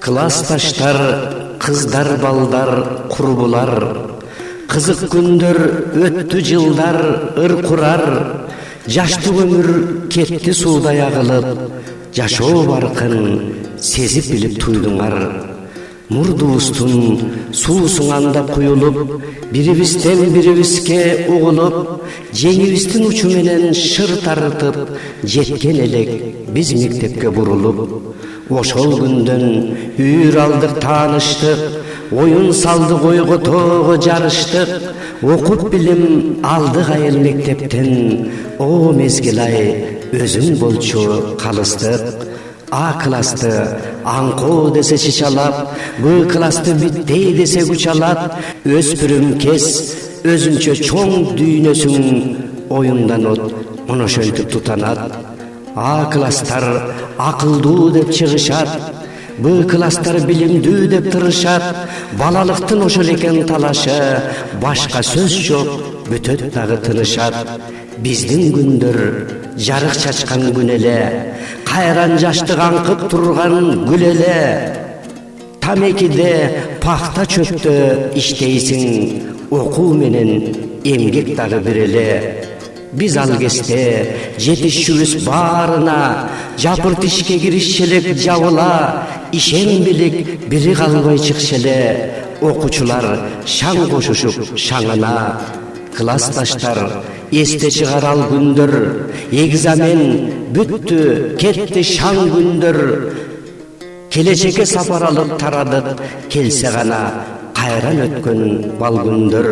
Классташтар, кыздар, балдар, курбулар, кызык күндөр өттү жылдар, ыр курар, жаштуу өмүр кетти суудай агылып, жашоо баркын сезип билип туйдуңар. Мурдубуздун суусуң андап куюлуп, бирибизден бирибизге угулуп, жеңибиздин учу менен шыр тарытып, жеткен элек биз мектепке бурулуп. Ошол күндөн үйүр алдык, тааныштык, оюн салдык, ойготоого жарыштык, окуп билим алдык айыл мектептен. О мезгил ай, өзүң болчу калыстык. А классты аңкоо десе чычалап, Б классты биттей десе күчалат, өспүрүм кез өзүнчө чоң дүйнөсүң, оюндан от ошентип тутанат. А класстар акылдуу деп чыгышат, Б класстар билимдүү деп тырышат. Балалыктын ошол экен талашы, башка сөз жок, бүтөт дагы тынышат. Биздин күндөр жарык чачкан күн эле, кайран жаштык аңкып турган гүл эле. Тамекиде пахта чөптө иштейсиң, окуу менен эмгек дагы бир эле. Биз ал кезде жетишүүбүз баарына, жапырт ишке киришчелек жабыла, ишенбилик бири калбай чыкшы эле. Окуучулар шаң кошушуп шаңына. Классташтар эсте чыгар ал күндөр, экзамен бүттү, кетти шаң күндөр. Келечекке сапар алып тарадык, келсе гана кайран өткөн бал күндөр.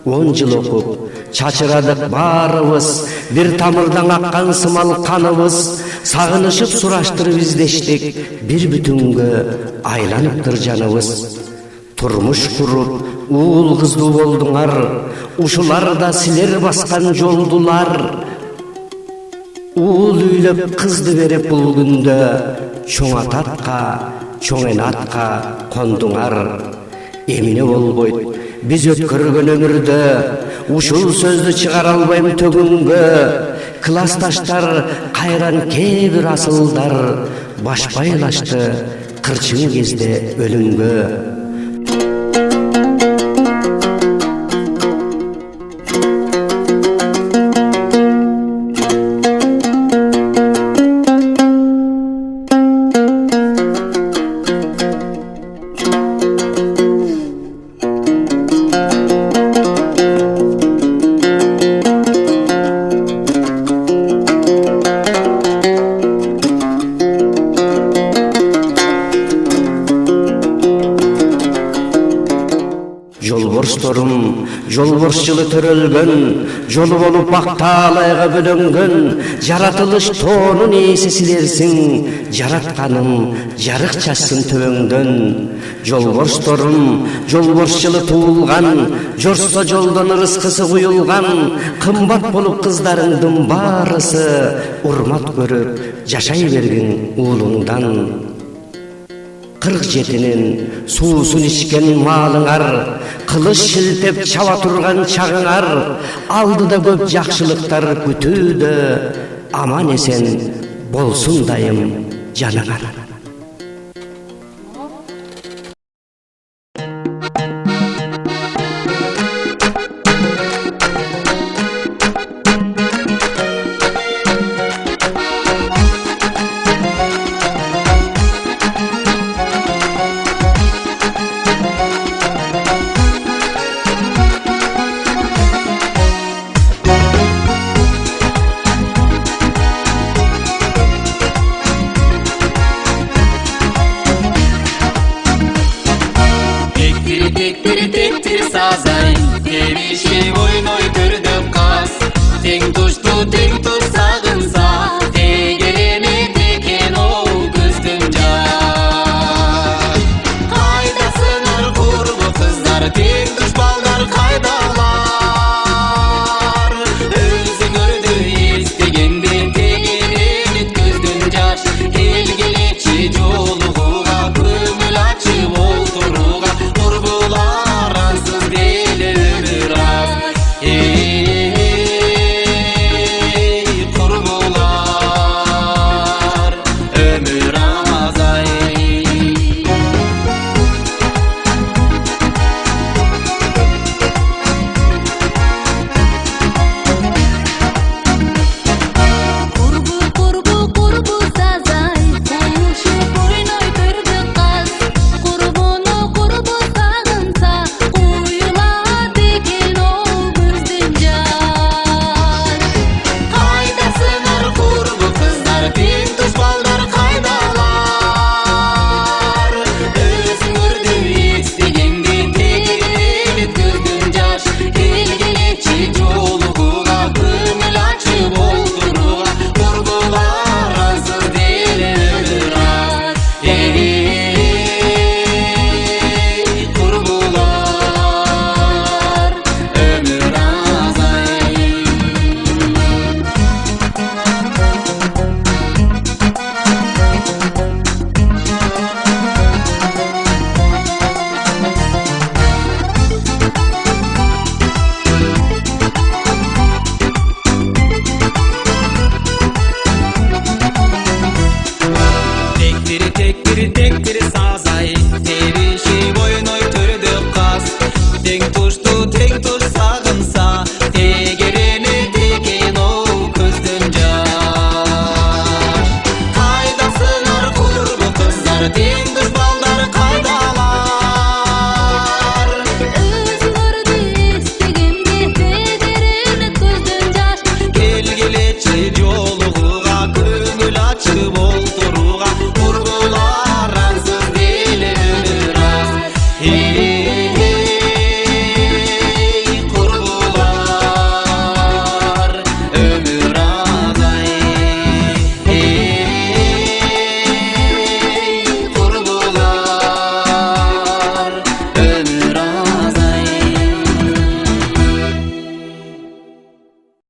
10 жыл окуп чачырадык баарыбыз, бир тамырдан аккан сымал каныбыз. Сагынышып сураштырып издештик, бир бүтүнгө айланыптыр жаныбыз. Турмуш куруп, уул кыздуу болдуңар, ушулар да силер баскан жолдулар. Уул үйлөп кызды берип бул күндө, чоң ататка, чоң энатка кондуңар. Эмне болбойт биз өткөргөн өмүрдө, ушул сөздү чыгара албайм төгүнгө. Классташтар кайран кээ бир асылдар, баш байлашты кырчын кезде өлүмгө. Жолборсторум, жолборс жылы төрөлгөн, жолу болуп бактаалайга бөлөнгөн. Жаратылыш тоонун ээси силерсиң, жаратканым жарык чачсын төбөңдөн. Жолборсторум, жолборс жылы туулган, жорсо жолдон рызкысы куюлган. Кымбат болуп кыздарыңдын баарысы, урмат көрүп жашай бергин уулуңдан. 47-нин суусун ичкен маалыңар, кылыч шилтеп чаба турган чагыңар. Алдыда көп жакшылыктар күтүүдө, аман эсен болсун дайым жаныңар.